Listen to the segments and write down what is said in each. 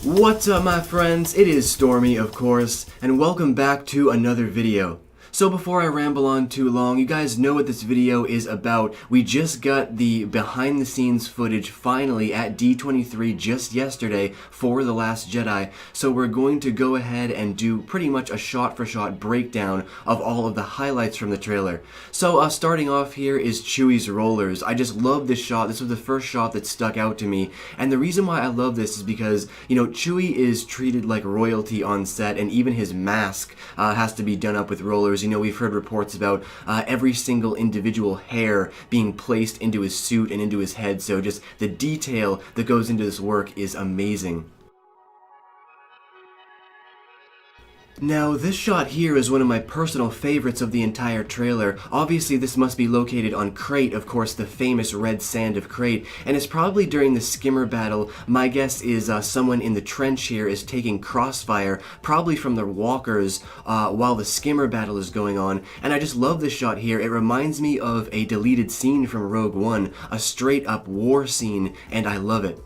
What's up, my friends? It is Stormy, of course, and welcome back to another video. So before I ramble on too long, you guys know what this video is about. We just got the behind the scenes footage finally at D23 just yesterday for The Last Jedi. So we're going to go ahead and do pretty much a shot-for-shot breakdown of all of the highlights from the trailer. So starting off here is Chewie's rollers. I just love this shot. This was the first shot that stuck out to me. And the reason why I love this is because, you know, Chewie is treated like royalty on set, and even his mask has to be done up with rollers. You know, we've heard reports about every single individual hair being placed into his suit and into his head, so just the detail that goes into this work is amazing. Now, this shot here is one of my personal favorites of the entire trailer. Obviously, this must be located on Crate, of course, the famous red sand of Crate, and it's probably during the skimmer battle. My guess is someone in the trench here is taking crossfire, probably from the walkers, while the skimmer battle is going on, and I just love this shot here. It reminds me of a deleted scene from Rogue One, a straight-up war scene, and I love it.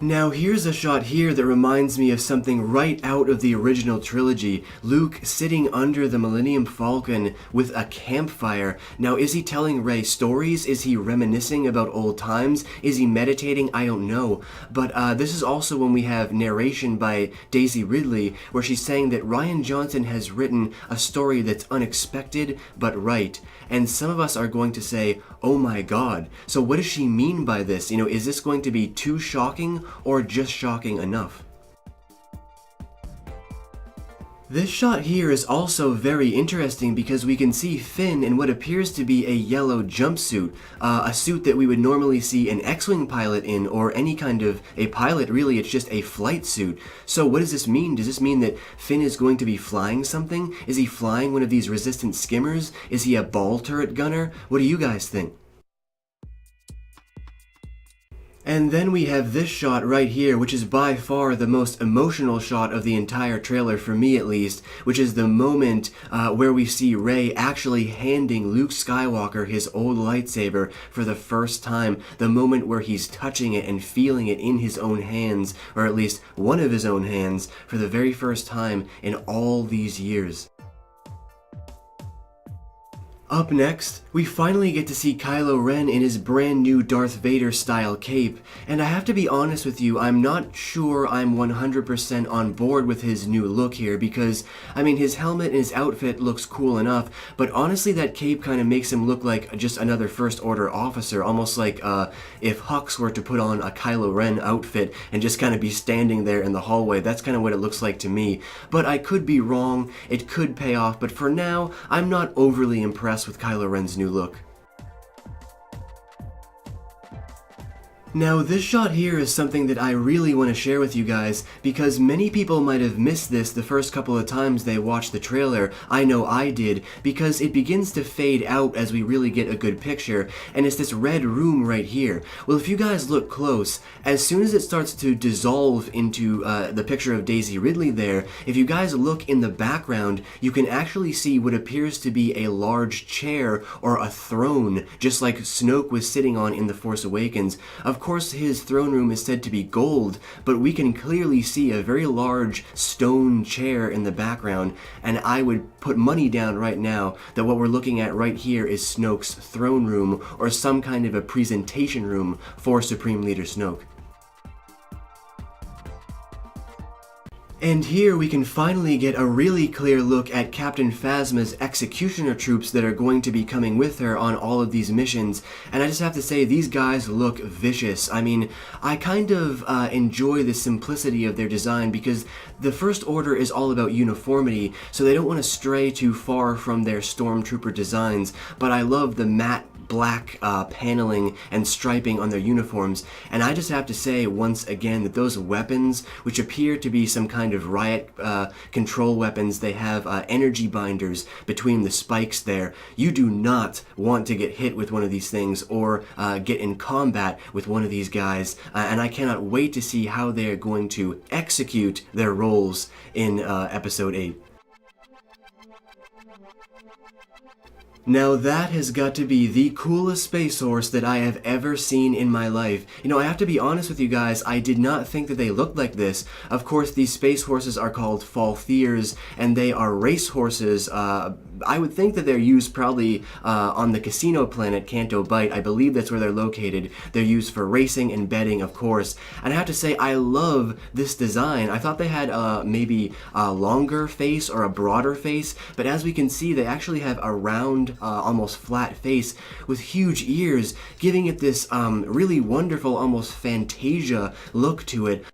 Now here's a shot here that reminds me of something right out of the original trilogy. Luke sitting under the Millennium Falcon with a campfire. Now is he telling Rey stories? Is he reminiscing about old times? Is he meditating? I don't know. But this is also when we have narration by Daisy Ridley where she's saying that Rian Johnson has written a story that's unexpected but right. And some of us are going to say, oh my god. So what does she mean by this? You know, is this going to be too shocking or just shocking enough? This shot here is also very interesting because we can see Finn in what appears to be a yellow jumpsuit, a suit that we would normally see an X-Wing pilot in, or any kind of a pilot. Really, it's just a flight suit. So what does this mean? Does this mean that Finn is going to be flying something? Is he flying one of these resistant skimmers? Is he a ball turret gunner? What do you guys think? And then we have this shot right here, which is by far the most emotional shot of the entire trailer, for me at least, which is the moment where we see Rey actually handing Luke Skywalker his old lightsaber for the first time, the moment where he's touching it and feeling it in his own hands, or at least one of his own hands, for the very first time in all these years. Up next, we finally get to see Kylo Ren in his brand new Darth Vader style cape, and I have to be honest with you, I'm not sure I'm 100% on board with his new look here, because, I mean, his helmet and his outfit looks cool enough, but honestly that cape kind of makes him look like just another First Order officer, almost like if Hux were to put on a Kylo Ren outfit and just kind of be standing there in the hallway. That's kind of what it looks like to me, but I could be wrong, it could pay off, but for now, I'm not overly impressed with Kylo Ren's new look. Now this shot here is something that I really want to share with you guys because many people might have missed this the first couple of times they watched the trailer. I know I did, because it begins to fade out as we really get a good picture, and it's this red room right here. Well, if you guys look close, as soon as it starts to dissolve into the picture of Daisy Ridley there, if you guys look in the background, you can actually see what appears to be a large chair or a throne, just like Snoke was sitting on in The Force Awakens. Of course, his throne room is said to be gold, but we can clearly see a very large stone chair in the background, and I would put money down right now that what we're looking at right here is Snoke's throne room, or some kind of a presentation room for Supreme Leader Snoke. And here we can finally get a really clear look at Captain Phasma's executioner troops that are going to be coming with her on all of these missions, and I just have to say, these guys look vicious. I mean, I kind of enjoy the simplicity of their design because the First Order is all about uniformity, so they don't want to stray too far from their stormtrooper designs, but I love the matte black paneling and striping on their uniforms, and I just have to say once again that those weapons, which appear to be some kind of riot control weapons, they have energy binders between the spikes there. You do not want to get hit with one of these things or get in combat with one of these guys, and I cannot wait to see how they are going to execute their roles in Episode 8. Now that has got to be the coolest space horse that I have ever seen in my life. You know, I have to be honest with you guys, I did not think that they looked like this. Of course, these space horses are called Falthiers, and they are race horses. I would think that they're used probably on the casino planet Canto Bight. I believe that's where they're located. They're used for racing and betting, of course. And I have to say, I love this design. I thought they had maybe a longer face or a broader face, but as we can see, they actually have a round, almost flat face with huge ears, giving it this really wonderful, almost Fantasia look to it.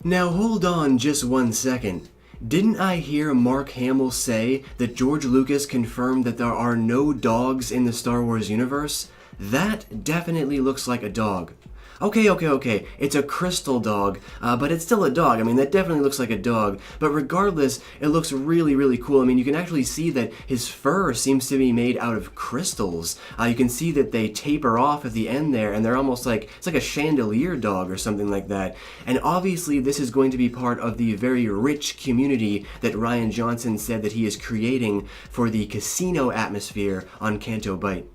Now hold on just one second. Didn't I hear Mark Hamill say that George Lucas confirmed that there are no dogs in the Star Wars universe? That definitely looks like a dog. Okay, it's a crystal dog, but it's still a dog. I mean, that definitely looks like a dog, but regardless, it looks really, really cool. I mean, you can actually see that his fur seems to be made out of crystals. You can see that they taper off at the end there, and they're almost like, it's like a chandelier dog or something like that. And obviously, this is going to be part of the very rich community that Rian Johnson said that he is creating for the casino atmosphere on Canto Bight.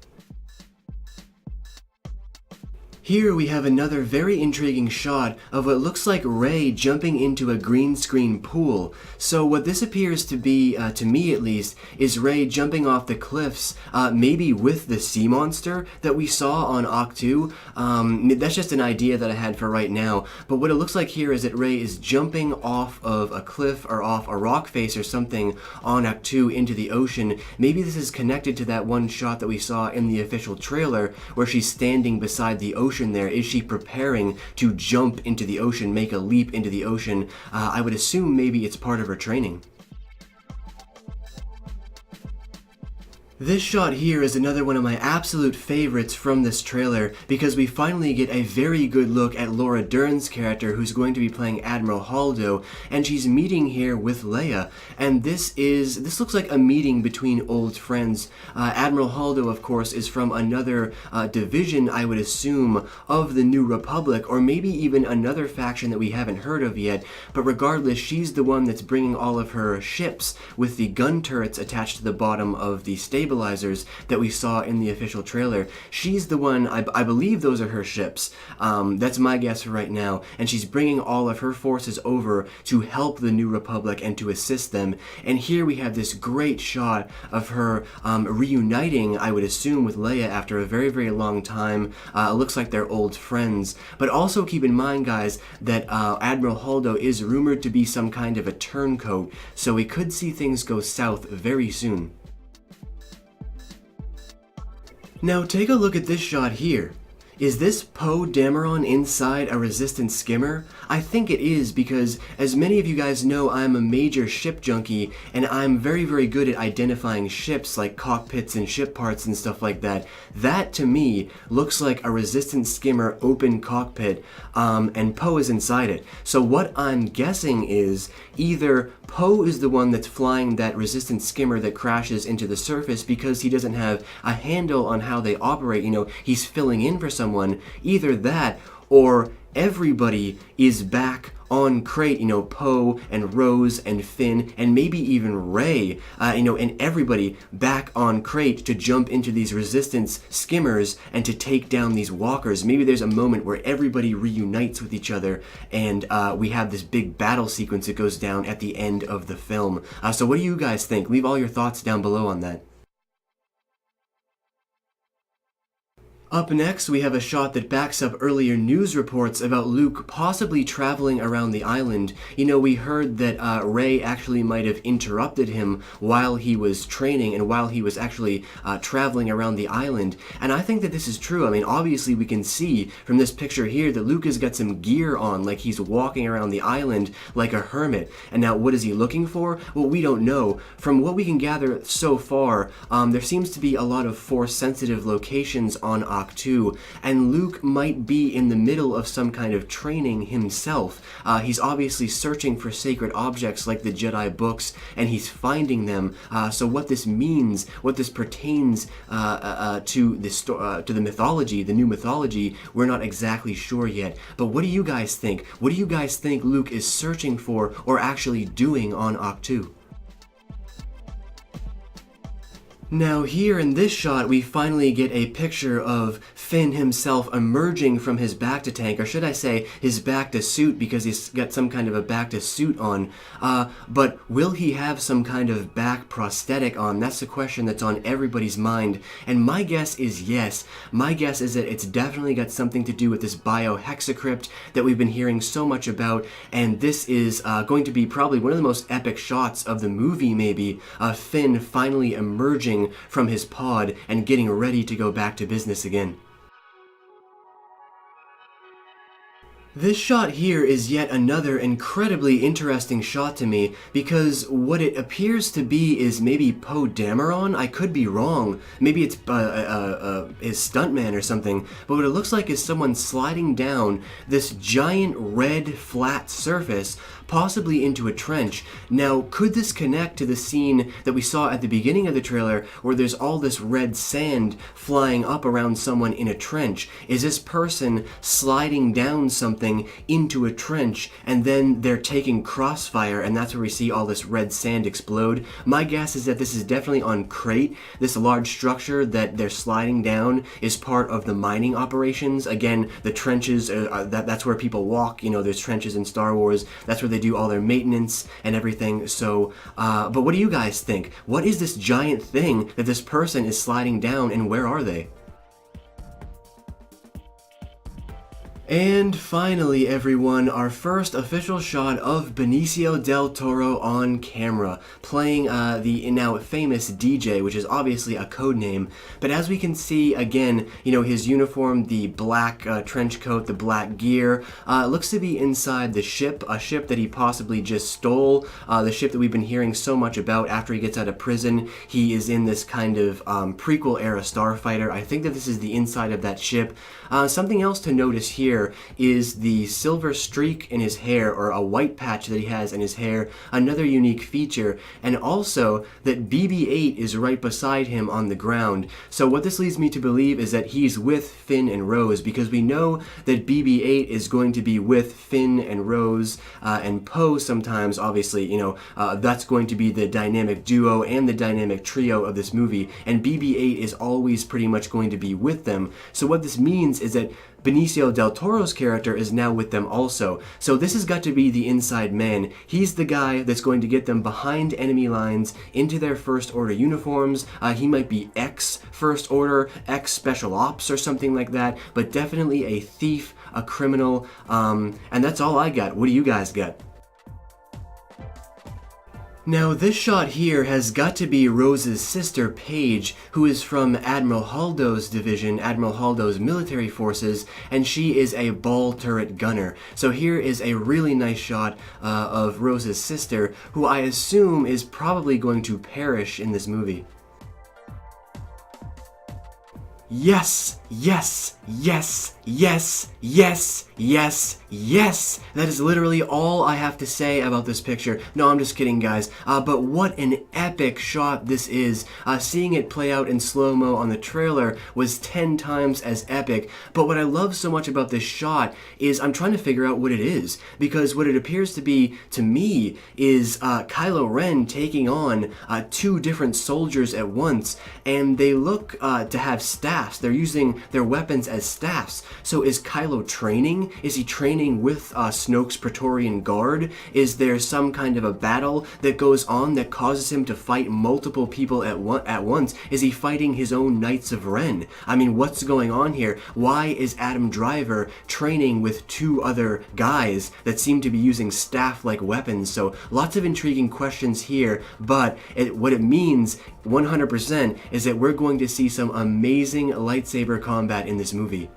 Here we have another very intriguing shot of what looks like Rey jumping into a green screen pool. So what this appears to be, to me at least, is Rey jumping off the cliffs, maybe with the sea monster that we saw on Ahch-To. That's just an idea that I had for right now. But what it looks like here is that Rey is jumping off of a cliff or off a rock face or something on Ahch-To into the ocean. Maybe this is connected to that one shot that we saw in the official trailer where she's standing beside the ocean there. Is she preparing to jump into the ocean, make a leap into the ocean? I would assume maybe it's part of her training. This shot here is another one of my absolute favorites from this trailer because we finally get a very good look at Laura Dern's character who's going to be playing Admiral Holdo, and she's meeting here with Leia, and this looks like a meeting between old friends. Admiral Holdo, of course, is from another division, I would assume, of the New Republic, or maybe even another faction that we haven't heard of yet, but regardless, she's the one that's bringing all of her ships with the gun turrets attached to the bottom of the stabilizers that we saw in the official trailer. She's the one, I believe those are her ships. That's my guess for right now. And she's bringing all of her forces over to help the New Republic and to assist them. And here we have this great shot of her reuniting, I would assume, with Leia after a very, very long time. It looks like they're old friends. But also keep in mind, guys, that Admiral Holdo is rumored to be some kind of a turncoat. So we could see things go south very soon. Now take a look at this shot here. Is this Poe Dameron inside a Resistance skimmer? I think it is because, as many of you guys know, I'm a major ship junkie, and I'm very, very good at identifying ships like cockpits and ship parts and stuff like that. That, to me, looks like a Resistance skimmer open cockpit, and Poe is inside it. So what I'm guessing is either Poe is the one that's flying that Resistance skimmer that crashes into the surface because he doesn't have a handle on how they operate, you know, he's filling in for someone. Either that, or everybody is back on Crate, you know, Poe and Rose and Finn and maybe even Rey, and everybody back on Crate to jump into these Resistance skimmers and to take down these walkers. Maybe there's a moment where everybody reunites with each other and we have this big battle sequence that goes down at the end of the film. So what do you guys think? Leave all your thoughts down below on that. Up next, we have a shot that backs up earlier news reports about Luke possibly traveling around the island. You know, we heard that Rey actually might have interrupted him while he was training and while he was actually traveling around the island. And I think that this is true. I mean, obviously we can see from this picture here that Luke has got some gear on, like he's walking around the island like a hermit. And now what is he looking for? Well, we don't know. From what we can gather so far, there seems to be a lot of Force-sensitive locations on Ahch-To, and Luke might be in the middle of some kind of training himself. He's obviously searching for sacred objects like the Jedi books, and he's finding them. So what this means, what this pertains to the mythology, the new mythology, we're not exactly sure yet. But what do you guys think? What do you guys think Luke is searching for or actually doing on Ahch-To? Now here in this shot, we finally get a picture of Finn himself emerging from his bacta tank, or should I say his bacta suit, because he's got some kind of a bacta suit on. But will he have some kind of back prosthetic on? That's the question that's on everybody's mind. And my guess is yes. My guess is that it's definitely got something to do with this biohexacrypt that we've been hearing so much about. And this is going to be probably one of the most epic shots of the movie, maybe. Finn finally emerging from his pod and getting ready to go back to business again. This shot here is yet another incredibly interesting shot to me, because what it appears to be is maybe Poe Dameron. I could be wrong. Maybe it's his stuntman or something. But what it looks like is someone sliding down this giant red flat surface, possibly into a trench. Now, could this connect to the scene that we saw at the beginning of the trailer where there's all this red sand flying up around someone in a trench? Is this person sliding down something into a trench, and then they're taking crossfire, and that's where we see all this red sand explode? My guess is that this is definitely on Crate. This large structure that they're sliding down is part of the mining operations. Again, the trenches, that's where people walk. You know, there's trenches in Star Wars. That's where they do all their maintenance and everything. So, but what do you guys think? What is this giant thing that this person is sliding down, and where are they? And finally, everyone, our first official shot of Benicio del Toro on camera, playing the now famous DJ, which is obviously a code name. But as we can see, again, you know, his uniform, the black trench coat, the black gear, looks to be inside the ship, a ship that he possibly just stole, the ship that we've been hearing so much about after he gets out of prison. He is in this kind of prequel-era starfighter. I think that this is the inside of that ship. Something else to notice here is the silver streak in his hair, or a white patch that he has in his hair, another unique feature, and also that BB-8 is right beside him on the ground. So what this leads me to believe is that he's with Finn and Rose, because we know that BB-8 is going to be with Finn and Rose and Poe sometimes. Obviously, you know, that's going to be the dynamic duo and the dynamic trio of this movie, and BB-8 is always pretty much going to be with them. So what this means is that Benicio del Toro's character is now with them also. So this has got to be the inside man. He's the guy that's going to get them behind enemy lines into their First Order uniforms. He might be ex-First Order, ex-Special Ops or something like that, but definitely a thief, a criminal, and that's all I got. What do you guys got? Now, this shot here has got to be Rose's sister, Paige, who is from Admiral Holdo's division, Admiral Holdo's military forces, and she is a ball turret gunner. So here is a really nice shot of Rose's sister, who I assume is probably going to perish in this movie. Yes, yes, yes, yes, yes, yes, yes. That is literally all I have to say about this picture. No, I'm just kidding, guys. But what an epic shot this is. Seeing it play out in slow-mo on the trailer was 10 times as epic. But what I love so much about this shot is I'm trying to figure out what it is. Because what it appears to be, to me, is Kylo Ren taking on two different soldiers at once. And they look to have staffs. They're using their weapons as staffs. So is Kylo training? Is he training with Snoke's Praetorian Guard? Is there some kind of a battle that goes on that causes him to fight multiple people at once? Is he fighting his own Knights of Ren? I mean, what's going on here? Why is Adam Driver training with two other guys that seem to be using staff-like weapons? So lots of intriguing questions here, but what it means 100% is that we're going to see some amazing lightsaber combat in this movie.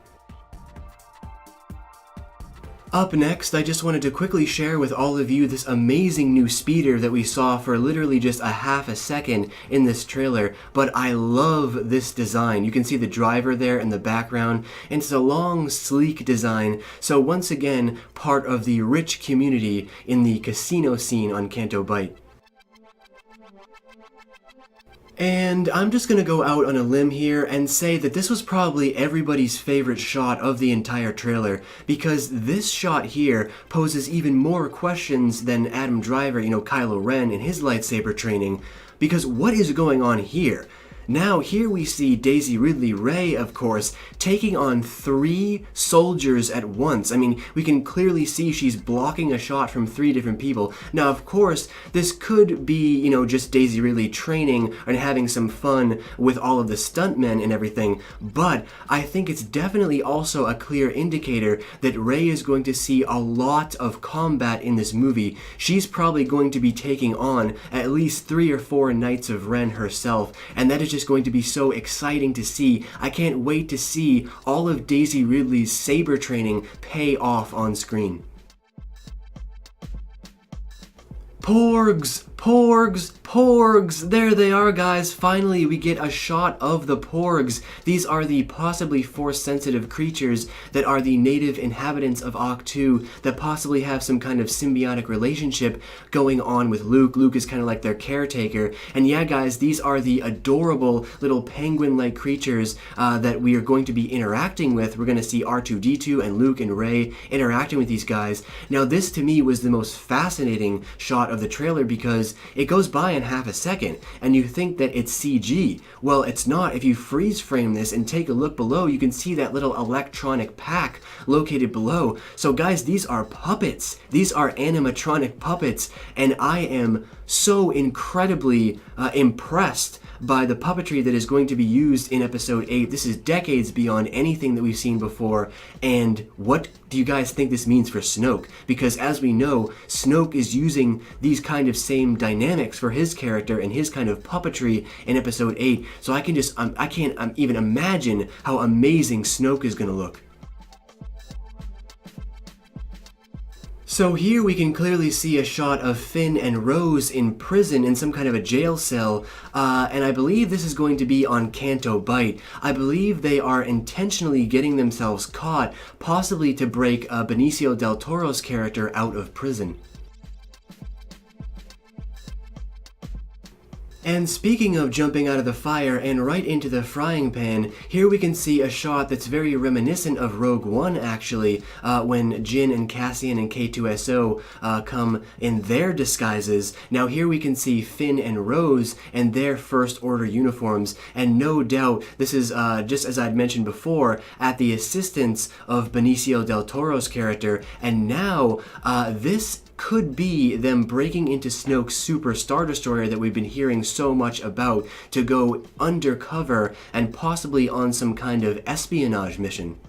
Up next, I just wanted to quickly share with all of you this amazing new speeder that we saw for literally just a half a second in this trailer, but I love this design. You can see the driver there in the background, and it's a long, sleek design, so once again, part of the rich community in the casino scene on Canto Bight. And I'm just gonna go out on a limb here and say that this was probably everybody's favorite shot of the entire trailer, because this shot here poses even more questions than Adam Driver, you know, Kylo Ren and his lightsaber training, because what is going on here? Now here we see Daisy Ridley Rey, of course, taking on 3 soldiers at once. I mean, we can clearly see she's blocking a shot from 3 different people. Now, of course, this could be, just Daisy Ridley training and having some fun with all of the stuntmen and everything, but I think it's definitely also a clear indicator that Rey is going to see a lot of combat in this movie. She's probably going to be taking on at least 3 or 4 Knights of Ren herself, and that is just going to be so exciting to see. I can't wait to see all of Daisy Ridley's saber training pay off on screen. Porgs! Porgs! Porgs! There they are, guys. Finally, we get a shot of the Porgs. These are the possibly Force-sensitive creatures that are the native inhabitants of Ahch-To that possibly have some kind of symbiotic relationship going on with Luke. Luke is kind of like their caretaker. And yeah, guys, these are the adorable little penguin-like creatures that we are going to be interacting with. We're going to see R2-D2 and Luke and Rey interacting with these guys. Now, this to me was the most fascinating shot of the trailer because it goes by in half a second, and you think that it's CG. Well, it's not. If you freeze frame this and take a look below, you can see that little electronic pack located below. So guys, these are puppets. These are animatronic puppets, and I am so incredibly impressed by the puppetry that is going to be used in episode 8. This is decades beyond anything that we've seen before. And what do you guys think this means for Snoke? Because as we know, Snoke is using these kind of same dynamics for his character and his kind of puppetry in episode 8. So I can't even imagine how amazing Snoke is going to look. So here we can clearly see a shot of Finn and Rose in prison in some kind of a jail cell, and I believe this is going to be on Canto Bight. I believe they are intentionally getting themselves caught, possibly to break Benicio del Toro's character out of prison. And speaking of jumping out of the fire and right into the frying pan, here we can see a shot that's very reminiscent of Rogue One, actually, when Jyn and Cassian and K2SO come in their disguises. Now here we can see Finn and Rose and their First Order uniforms, and no doubt this is, just as I'd mentioned before, at the assistance of Benicio del Toro's character, and now this could be them breaking into Snoke's Super Star Destroyer that we've been hearing so much about to go undercover and possibly on some kind of espionage mission.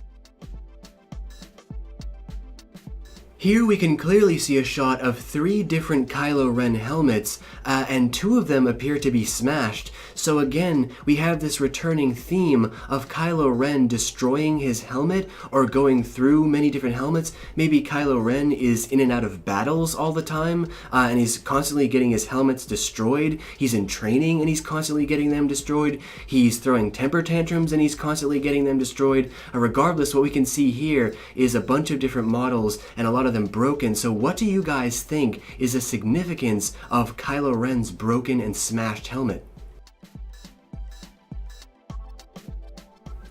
Here we can clearly see a shot of 3 different Kylo Ren helmets, and 2 of them appear to be smashed. So again, we have this returning theme of Kylo Ren destroying his helmet or going through many different helmets. Maybe Kylo Ren is in and out of battles all the time, and he's constantly getting his helmets destroyed. He's in training and he's constantly getting them destroyed. He's throwing temper tantrums and he's constantly getting them destroyed. Regardless, what we can see here is a bunch of different models and a lot of them broken. So what do you guys think is the significance of Kylo Ren's broken and smashed helmet?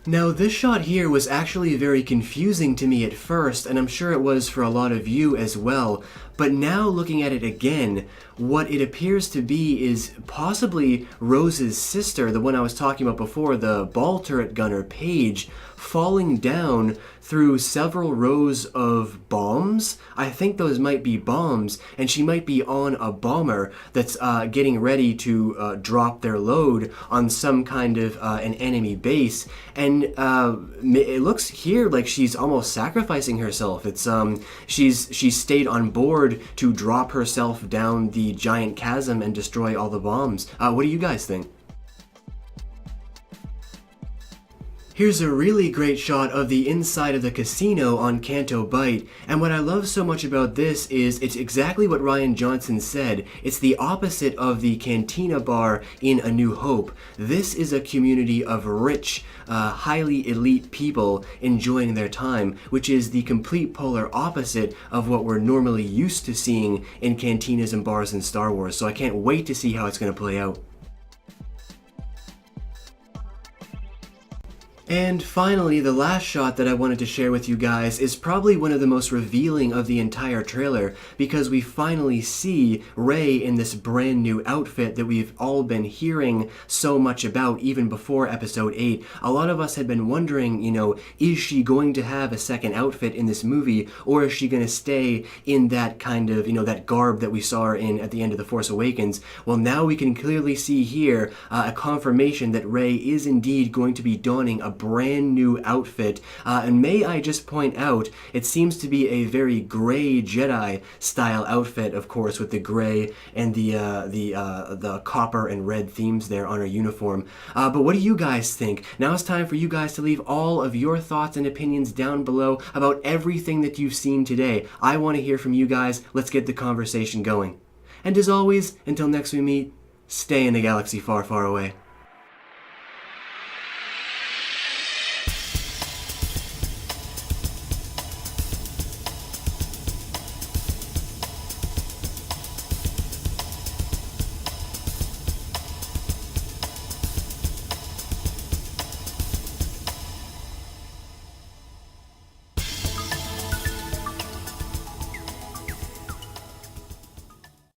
Now, this shot here was actually very confusing to me at first, and I'm sure it was for a lot of you as well. But now looking at it again, what it appears to be is possibly Rose's sister, the one I was talking about before, the ball turret gunner, Paige, falling down through several rows of bombs. I think those might be bombs, and she might be on a bomber that's getting ready to drop their load on some kind of an enemy base. And it looks here like she's almost sacrificing herself. It's she's stayed on board to drop herself down the giant chasm and destroy all the bombs. What do you guys think? Here's a really great shot of the inside of the casino on Canto Bight, and what I love so much about this is it's exactly what Rian Johnson said. It's the opposite of the Cantina Bar in A New Hope. This is a community of rich, highly elite people enjoying their time, which is the complete polar opposite of what we're normally used to seeing in cantinas and bars in Star Wars, so I can't wait to see how it's going to play out. And finally, the last shot that I wanted to share with you guys is probably one of the most revealing of the entire trailer, because we finally see Rey in this brand new outfit that we've all been hearing so much about even before episode 8. A lot of us had been wondering, is she going to have a second outfit in this movie, or is she going to stay in that kind of, that garb that we saw her in at the end of The Force Awakens? Well, now we can clearly see here a confirmation that Rey is indeed going to be donning a brand new outfit, and may I just point out, it seems to be a very gray Jedi style outfit, of course, with the gray and the copper and red themes there on her uniform. But what do you guys think? Now it's time for you guys to leave all of your thoughts and opinions down below about everything that you've seen today. I want to hear from you guys. Let's get the conversation going. And as always, until next we meet, stay in the galaxy far, far away.